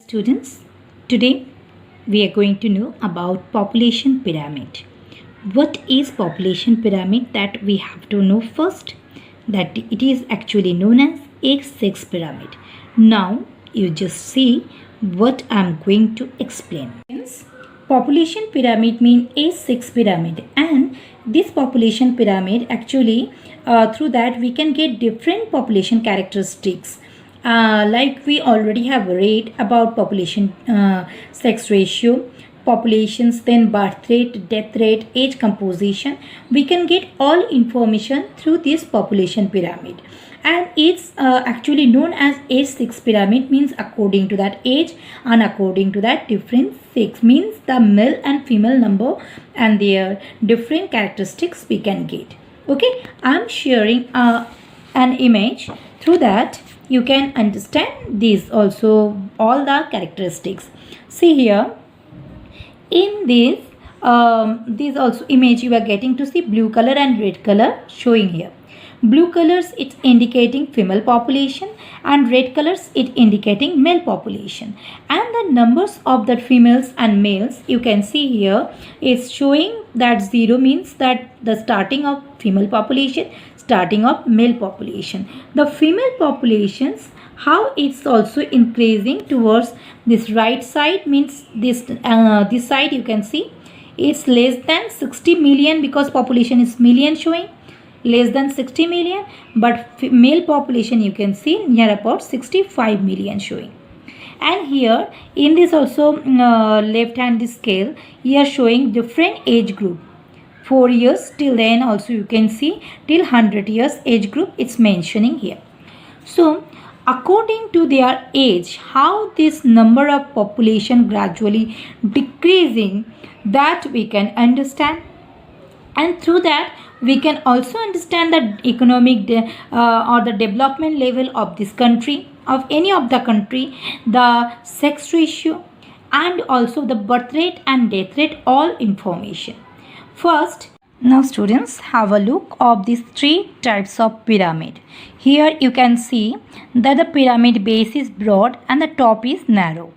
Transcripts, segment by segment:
Students, today we are going to know about population pyramid. What is population pyramid? That we have to know first, that it is actually known as ICSE pyramid. Now you just see what I am going to explain. Population pyramid means ICSE pyramid, and this population pyramid actually through that we can get different population characteristics. Like we already have read about population sex ratio, populations, then birth rate, death rate, age composition. We can get all information through this population pyramid, and it's actually known as age-6 pyramid, means according to that age and according to that different sex, means the male and female number and their different characteristics we can get. Okay, I'm sharing an image. Through that you can understand these also, all the characteristics. See here, in this also image you are getting to see blue color and red color showing here. Blue colors it's indicating female population, and red colors it indicating male population, and the numbers of the females and males you can see here is showing that 0 means that the starting of female population, starting of male population. The female populations, how it's also increasing towards this right side, means this side you can see it's less than 60 million, because population is million showing less than 60 million, but male population you can see near about 65 million showing. And here in this also left hand scale here showing different age group, 4 years till then also you can see till 100 years age group it's mentioning here. So according to their age, how this number of population gradually decreasing, that we can understand, and through that we can also understand the economic or the development level of this country, of any of the country, the sex ratio, and also the birth rate and death rate, all information. First, now students, have a look of these 3 types of pyramid. Here you can see that the pyramid base is broad and the top is narrow.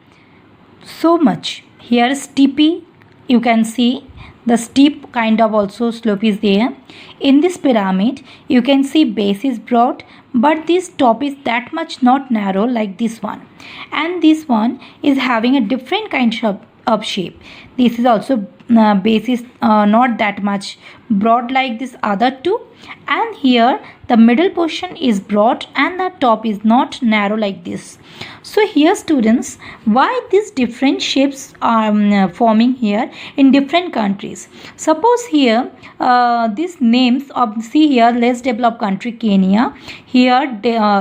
So much. Here steepy, you can see the steep kind of also slope is there. In this pyramid you can see base is broad, but this top is that much not narrow like this one, and this one is having a different kind of shape. This is also base is not that much broad like this other two, and here the middle portion is broad and the top is not narrow like this. So here students, why these different shapes are forming here in different countries? Suppose here these names of, see here, less developed country Kenya, here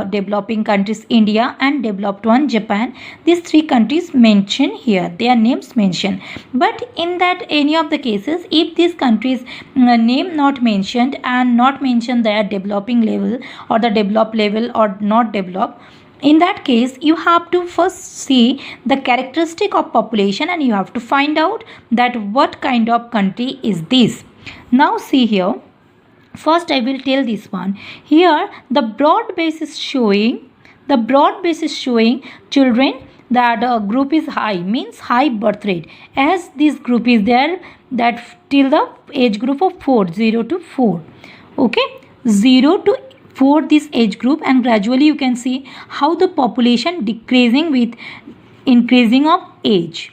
developing countries India, and developed one Japan. These 3 countries mentioned here, their names mentioned, but in that any of the cases if these countries name not mentioned and not mention their developing level or the developed level or not developed, in that case you have to first see the characteristic of population and you have to find out that what kind of country is this. Now see here, first I will tell this one. Here the broad base is showing, children, that group is high, means high birth rate, as this group is there that till the age group of 0 to 4. Okay, 0 to 4 this age group, and gradually you can see how the population decreasing with increasing of age,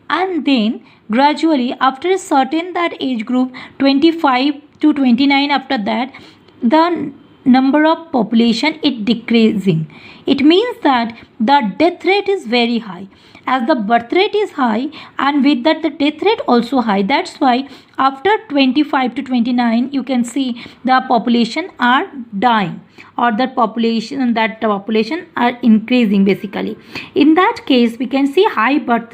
and then gradually after a certain that age group 25 to 29, after that the number of population it decreasing. It means that the death rate is very high, as the birth rate is high and with that the death rate also high. That's why after 25 to 29 you can see the population are dying, or the population are increasing basically. In that case we can see high birth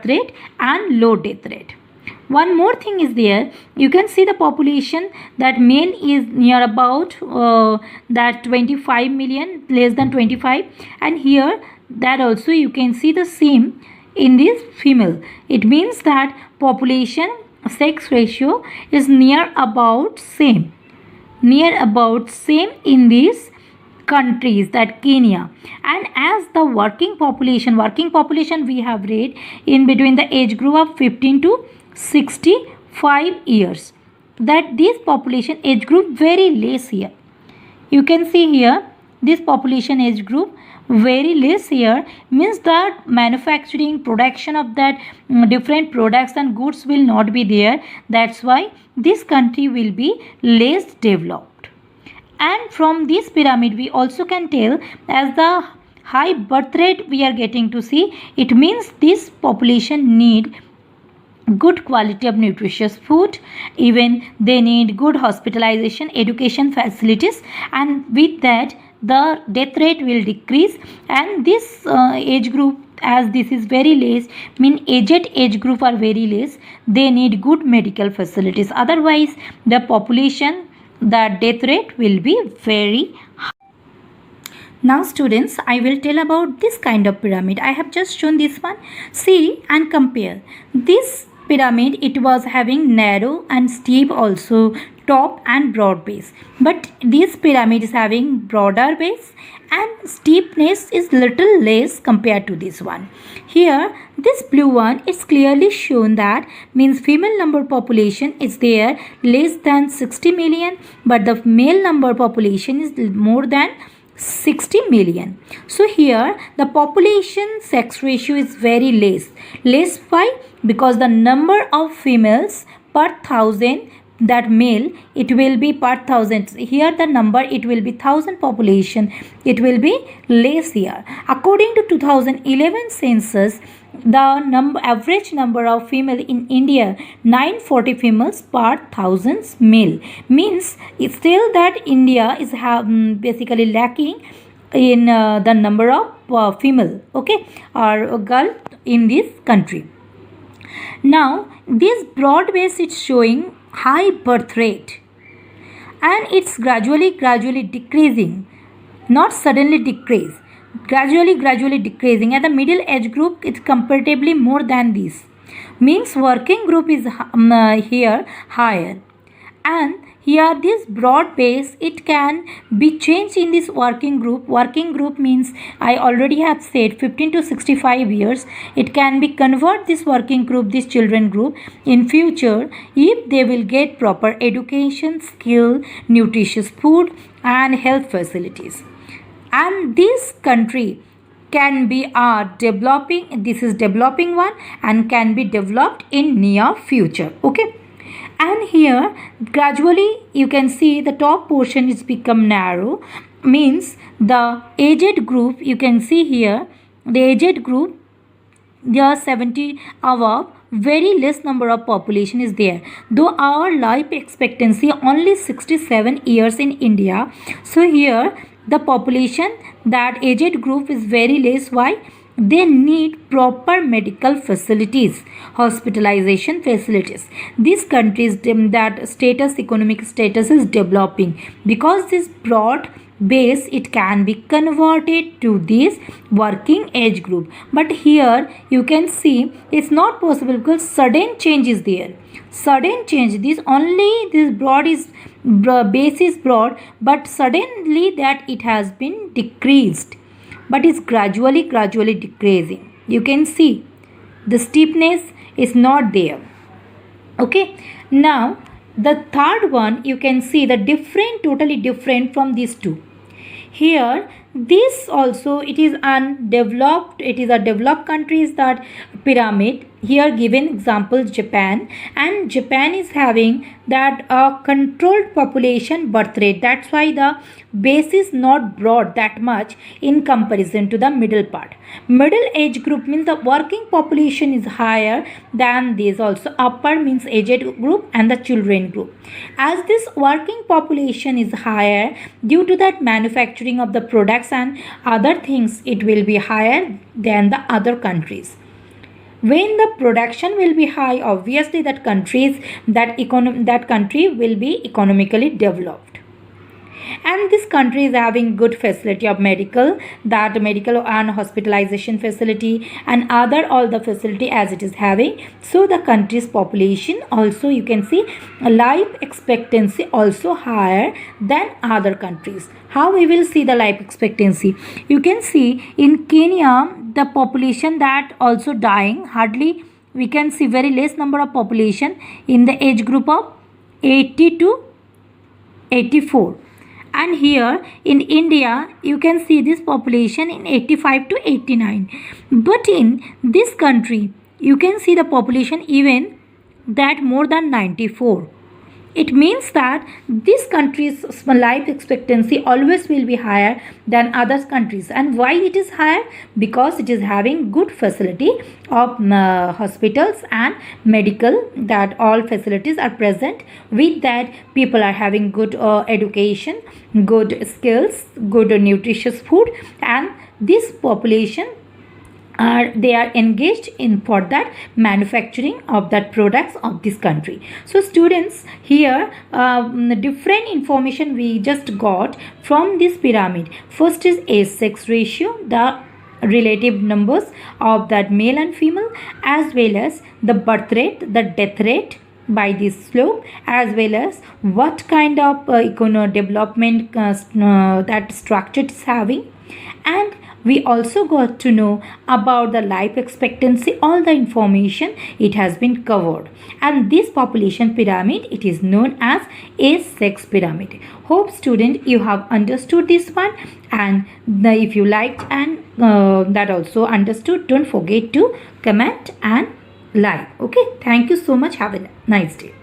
rate and low death rate. One more thing is there, you can see the population that male is near about that 25 million, less than 25, and here that also you can see the same in this female. It means that population sex ratio is near about same in this countries, that Kenya. And as the working population we have read in between the age group of 15 to 65 years, that this population age group very less here. You can see here this population age group very less here, means that manufacturing production of that different products and goods will not be there. That's why this country will be less developed. And from this pyramid we also can tell, as the high birth rate we are getting to see, it means this population need good quality of nutritious food, even they need good hospitalization, education facilities, and with that the death rate will decrease. And this age group, as this is very less, mean aged age group are very less, they need good medical facilities, otherwise the population, the death rate will be very high. Now students, I will tell about this kind of pyramid. I have just shown this one. See and compare. This pyramid, it was having narrow and steep also top and broad base, but this pyramid is having broader base and steepness is little less compared to this one. Here this blue one is clearly shown, that means female number population is there less than 60 million, but the male number population is more than 60 million. So here the population sex ratio is very less. Why? Because the number of females per thousand, that male, it will be per thousand. Here the number, it will be 1000 population, it will be less here. According to 2011 census, the average number of female in India 940 females per thousands male, means it's still that India is basically lacking in the number of female, okay, or girl in this country. Now this broad base is showing high birth rate, and it's gradually decreasing, not suddenly decrease, gradually decreasing. At the middle age group, it's comparatively more than this, means working group is here higher, and here this broad base, it can be changed in this working group. Working group means, I already have said, 15 to 65 years. It can be convert this working group, this children group, in future if they will get proper education, skill, nutritious food and health facilities. And this country can be developing, this is developing one, and can be developed in near future, okay. And here gradually you can see the top portion is become narrow, means the aged group, you can see here the aged group, there are 70 above, very less number of population is there, though our life expectancy only 67 years in India. So here the population, that aged group is very less. Why? They need proper medical facilities, hospitalization facilities. These countries, that status, economic status is developing, because this broad base, it can be converted to this working age group. But here you can see it's not possible, because sudden change is there. Sudden change, this broad is base is broad, but suddenly that it has been decreased, but it's gradually decreasing. You can see the steepness is not there, okay. Now the third one, you can see the totally different from these two. Here this also, it is undeveloped, it is a developed countries, that pyramid. Here given example Japan, and Japan is having that controlled population birth rate. That's why the base is not broad that much in comparison to the middle part. Middle age group means the working population is higher than this. Also upper means aged group and the children group. As this working population is higher, due to that manufacturing of the products and other things, it will be higher than the other countries. When the production will be high, obviously that country will be economically developed. and this country is having good facility of medical, that medical and hospitalization facility and other all the facility as it is having. So the country's population also, you can see, life expectancy also higher than other countries. How we will see the life expectancy? You can see in Kenya the population that also dying, hardly we can see very less number of population in the age group of 80 to 84, and here in India you can see this population in 85 to 89. But in this country you can see the population even that more than 94. It means that this country's life expectancy always will be higher than other countries. And why it is higher? Because it is having good facility of hospitals and medical, that all facilities are present. With that, people are having good education, good skills, good nutritious food, and this population they are engaged in for that manufacturing of that products of this country. So students, here different information we just got from this pyramid. First is age-sex ratio, the relative numbers of that male and female, as well as the birth rate, the death rate by this slope, as well as what kind of economic development that structure is having. And we also got to know about the life expectancy, all the information it has been covered. And this population pyramid, it is known as age-sex pyramid. Hope student you have understood this one, and if you liked and that also understood, don't forget to comment and like. Okay, thank you so much. Have a nice day.